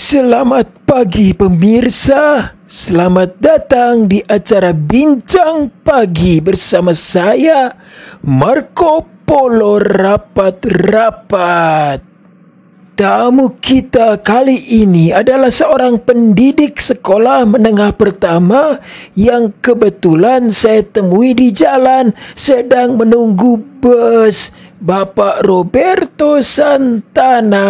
Selamat pagi pemirsa, selamat datang di acara Bincang Pagi bersama saya, Marco Polo Rapat-Rapat. Tamu kita kali ini adalah seorang pendidik sekolah menengah pertama yang kebetulan saya temui di jalan sedang menunggu bus, Bapak Roberto Santana.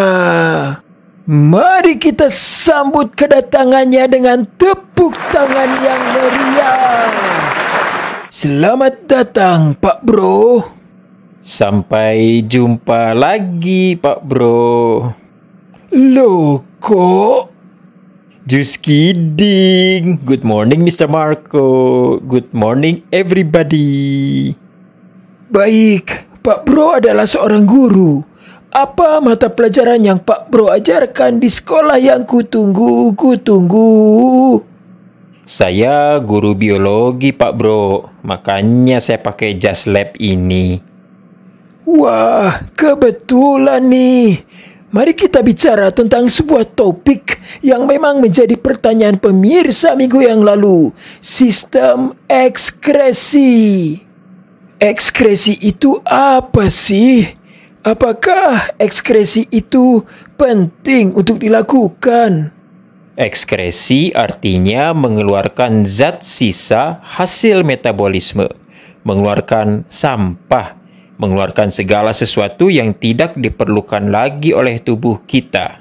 Mari kita sambut kedatangannya dengan tepuk tangan yang meriah. Selamat datang, Pak Bro. Sampai jumpa lagi, Pak Bro. Loh, kok? Just kidding. Good morning, Mr. Marco. Good morning, everybody. Baik, Pak Bro adalah seorang guru. Apa mata pelajaran yang Pak Bro ajarkan di sekolah yang kutunggu? Saya guru biologi, Pak Bro. Makanya saya pakai jas lab ini. Wah, kebetulan nih. Mari kita bicara tentang sebuah topik yang memang menjadi pertanyaan pemirsa minggu yang lalu. Sistem ekskresi. Ekskresi itu apa sih? Apakah ekskresi itu penting untuk dilakukan? Ekskresi artinya mengeluarkan zat sisa hasil metabolisme, mengeluarkan sampah, mengeluarkan segala sesuatu yang tidak diperlukan lagi oleh tubuh kita.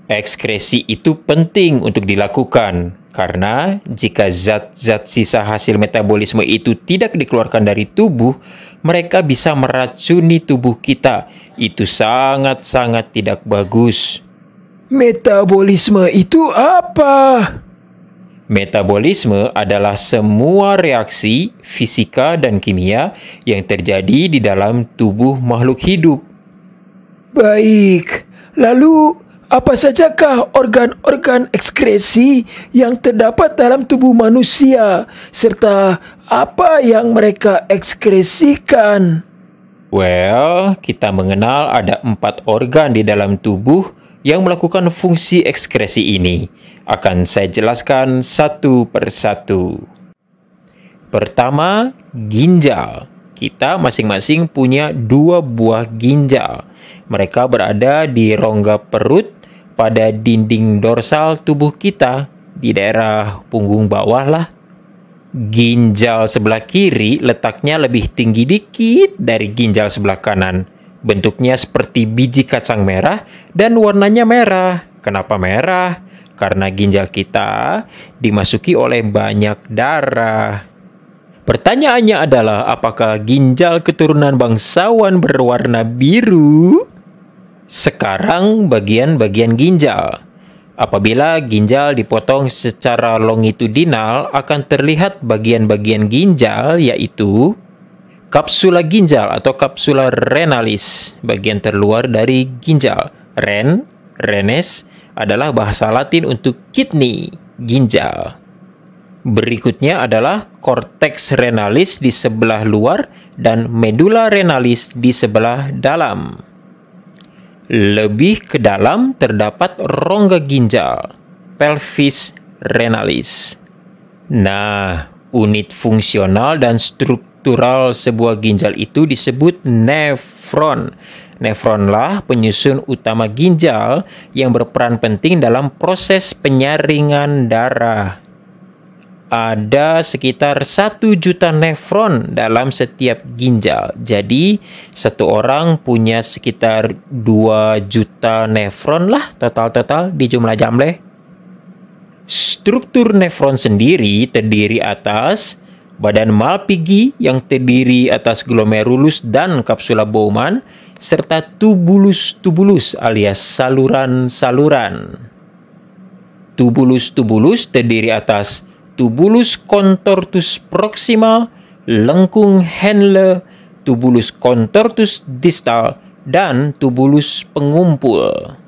Ekskresi itu penting untuk dilakukan karena jika zat-zat sisa hasil metabolisme itu tidak dikeluarkan dari tubuh, mereka bisa meracuni tubuh kita. Itu sangat-sangat tidak bagus. Metabolisme itu apa? Metabolisme adalah semua reaksi fisika dan kimia yang terjadi di dalam tubuh makhluk hidup. Baik, lalu apa sajakah organ-organ ekskresi yang terdapat dalam tubuh manusia, serta apa yang mereka ekskresikan? Well, kita mengenal ada 4 organ di dalam tubuh yang melakukan fungsi ekskresi ini. Akan saya jelaskan satu persatu. Pertama, ginjal. Kita masing-masing punya 2 buah ginjal. Mereka berada di rongga perut pada dinding dorsal tubuh kita, di daerah punggung bawah lah. Ginjal sebelah kiri letaknya lebih tinggi dikit dari ginjal sebelah kanan. Bentuknya seperti biji kacang merah dan warnanya merah. Kenapa merah? Karena ginjal kita dimasuki oleh banyak darah. Pertanyaannya adalah, apakah ginjal keturunan bangsawan berwarna biru? Sekarang bagian-bagian ginjal. Apabila ginjal dipotong secara longitudinal, akan terlihat bagian-bagian ginjal, yaitu kapsula ginjal atau kapsula renalis, bagian terluar dari ginjal. Renes adalah bahasa Latin untuk kidney, ginjal. Berikutnya adalah cortex renalis di sebelah luar dan medulla renalis di sebelah dalam. Lebih ke dalam terdapat rongga ginjal, pelvis renalis. Nah, unit fungsional dan struktural sebuah ginjal itu disebut nefron. Nefronlah penyusun utama ginjal yang berperan penting dalam proses penyaringan darah. Ada sekitar 1 juta nefron dalam setiap ginjal. Jadi, satu orang punya sekitar 2 juta nefron lah total di jumlah jamleh. Struktur nefron sendiri terdiri atas badan Malpighi yang terdiri atas glomerulus dan kapsula Bowman, serta tubulus alias saluran-saluran. Tubulus terdiri atas tubulus contortus proximal, lengkung Henle, tubulus contortus distal, dan tubulus pengumpul.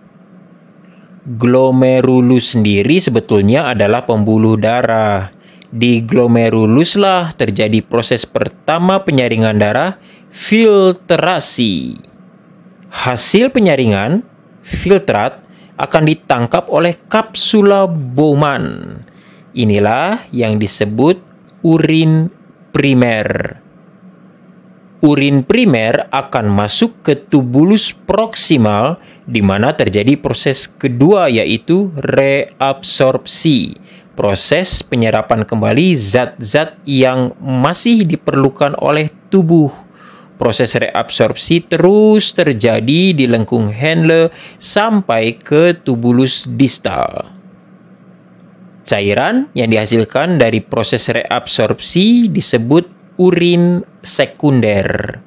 Glomerulus sendiri sebetulnya adalah pembuluh darah. Di glomeruluslah terjadi proses pertama penyaringan darah, filtrasi. Hasil penyaringan, filtrat, akan ditangkap oleh kapsula Bowman. Inilah yang disebut urin primer. Urin primer akan masuk ke tubulus proksimal di mana terjadi proses kedua yaitu reabsorpsi. Proses penyerapan kembali zat-zat yang masih diperlukan oleh tubuh. Proses reabsorpsi terus terjadi di lengkung Henle sampai ke tubulus distal. Cairan yang dihasilkan dari proses reabsorpsi disebut urin sekunder.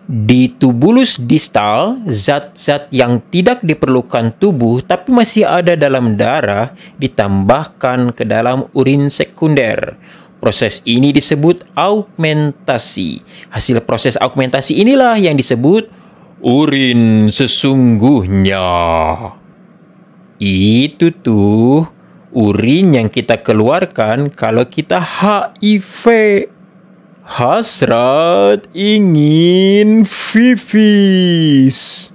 Di tubulus distal, zat-zat yang tidak diperlukan tubuh tapi masih ada dalam darah ditambahkan ke dalam urin sekunder. Proses ini disebut augmentasi. Hasil proses augmentasi inilah yang disebut urin sesungguhnya. Itu tuh urin yang kita keluarkan kalau kita HIV. Hasrat ingin pipis.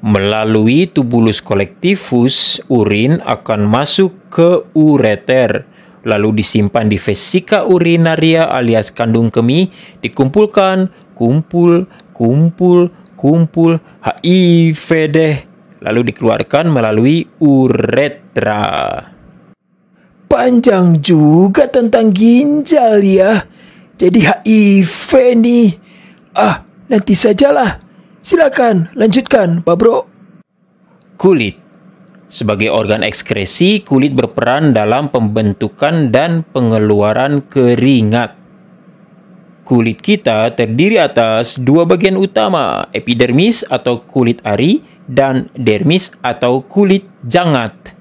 Melalui tubulus kolektifus, urin akan masuk ke ureter, lalu disimpan di vesika urinaria alias kandung kemih, dikumpulkan, kumpul, HIV deh, lalu dikeluarkan melalui uretra. Panjang juga tentang ginjal ya. Jadi HIV nih. Nanti sajalah. Silakan lanjutkan, Pak Bro. Kulit. Sebagai organ ekskresi, kulit berperan dalam pembentukan dan pengeluaran keringat. Kulit kita terdiri atas dua bagian utama, epidermis atau kulit ari dan dermis atau kulit jangat.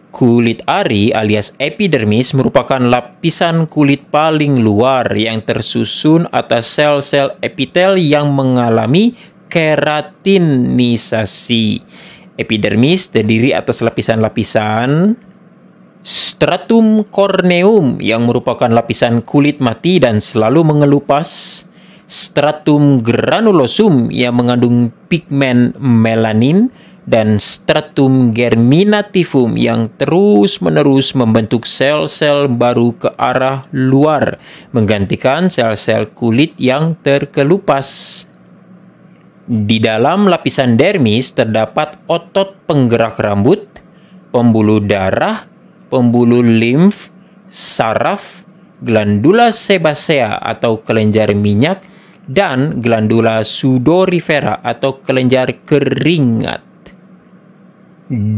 Kulit ari alias epidermis merupakan lapisan kulit paling luar yang tersusun atas sel-sel epitel yang mengalami keratinisasi. Epidermis terdiri atas lapisan-lapisan stratum corneum yang merupakan lapisan kulit mati dan selalu mengelupas, stratum granulosum yang mengandung pigmen melanin, dan stratum germinativum yang terus-menerus membentuk sel-sel baru ke arah luar, menggantikan sel-sel kulit yang terkelupas. Di dalam lapisan dermis terdapat otot penggerak rambut, pembuluh darah, pembuluh limf, saraf, glandula sebasea atau kelenjar minyak, dan glandula sudorifera atau kelenjar keringat.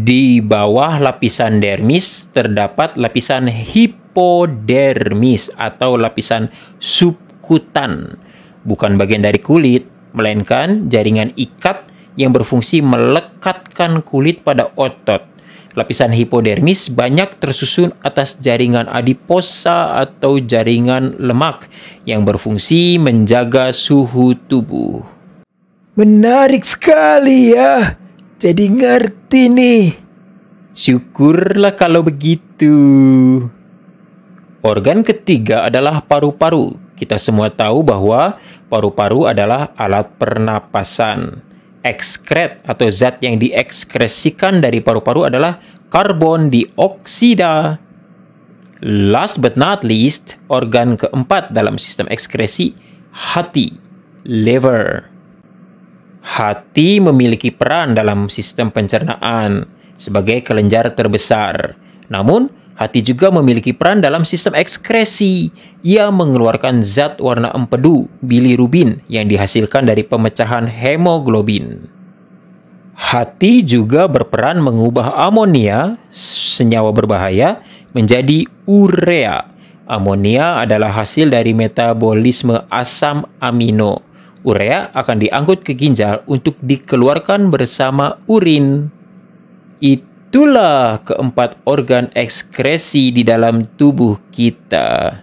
Di bawah lapisan dermis terdapat lapisan hipodermis atau lapisan subkutan. Bukan bagian dari kulit, melainkan jaringan ikat yang berfungsi melekatkan kulit pada otot. Lapisan hipodermis banyak tersusun atas jaringan adiposa atau jaringan lemak yang berfungsi menjaga suhu tubuh. Menarik sekali ya. Jadi ngerti nih. Syukurlah kalau begitu. Organ ketiga adalah paru-paru. Kita semua tahu bahwa paru-paru adalah alat pernapasan. Ekskret atau zat yang diekskresikan dari paru-paru adalah karbon dioksida. Last but not least, organ keempat dalam sistem ekskresi, hati, liver. Hati memiliki peran dalam sistem pencernaan sebagai kelenjar terbesar. Namun, hati juga memiliki peran dalam sistem ekskresi. Ia mengeluarkan zat warna empedu, bilirubin, yang dihasilkan dari pemecahan hemoglobin. Hati juga berperan mengubah amonia, senyawa berbahaya, menjadi urea. Amonia adalah hasil dari metabolisme asam amino. Urea akan diangkut ke ginjal untuk dikeluarkan bersama urin. Itulah keempat organ ekskresi di dalam tubuh kita.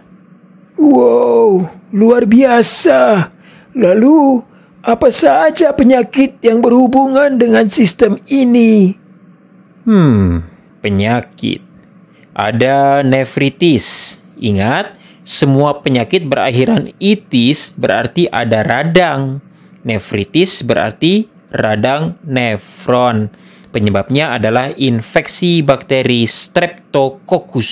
Wow, luar biasa. Lalu, apa saja penyakit yang berhubungan dengan sistem ini? Penyakit. Ada nefritis. Ingat, semua penyakit berakhiran itis berarti ada radang. Nefritis berarti radang nefron. Penyebabnya adalah infeksi bakteri Streptococcus.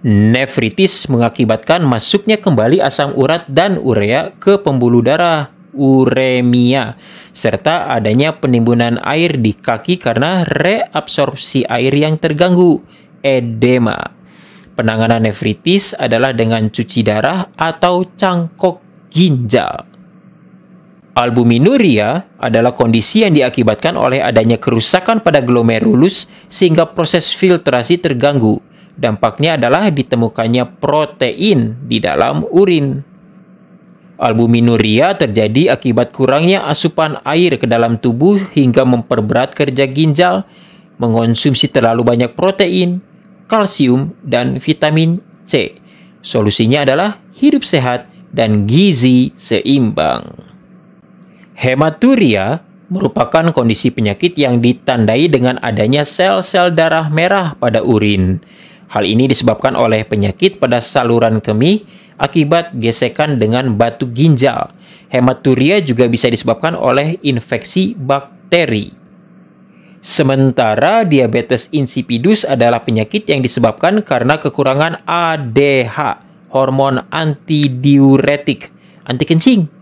Nefritis mengakibatkan masuknya kembali asam urat dan urea ke pembuluh darah, uremia, serta adanya penimbunan air di kaki karena reabsorpsi air yang terganggu, edema. Penanganan nefritis adalah dengan cuci darah atau cangkok ginjal. Albuminuria adalah kondisi yang diakibatkan oleh adanya kerusakan pada glomerulus sehingga proses filtrasi terganggu. Dampaknya adalah ditemukannya protein di dalam urin. Albuminuria terjadi akibat kurangnya asupan air ke dalam tubuh hingga memperberat kerja ginjal, mengonsumsi terlalu banyak protein, kalsium, dan vitamin C. Solusinya adalah hidup sehat dan gizi seimbang. Hematuria merupakan kondisi penyakit yang ditandai dengan adanya sel-sel darah merah pada urin. Hal ini disebabkan oleh penyakit pada saluran kemih akibat gesekan dengan batu ginjal. Hematuria juga bisa disebabkan oleh infeksi bakteri. Sementara diabetes insipidus adalah penyakit yang disebabkan karena kekurangan ADH, hormon antidiuretik, anti kencing.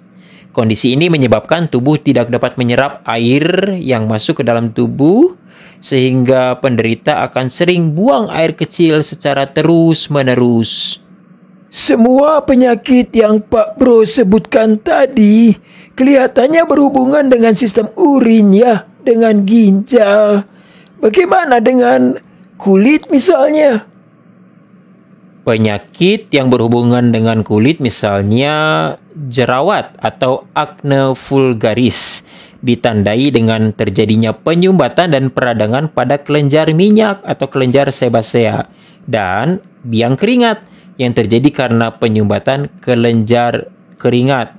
Kondisi ini menyebabkan tubuh tidak dapat menyerap air yang masuk ke dalam tubuh, sehingga penderita akan sering buang air kecil secara terus-menerus. Semua penyakit yang Pak Bro sebutkan tadi kelihatannya berhubungan dengan sistem urin ya, dengan ginjal. Bagaimana dengan kulit misalnya? Penyakit yang berhubungan dengan kulit misalnya jerawat atau acne vulgaris ditandai dengan terjadinya penyumbatan dan peradangan pada kelenjar minyak atau kelenjar sebasea dan biang keringat yang terjadi karena penyumbatan kelenjar keringat.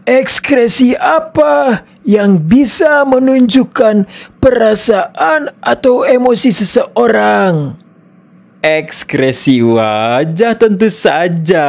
Ekskresi apa yang bisa menunjukkan perasaan atau emosi seseorang? Ekskresi wajah tentu saja.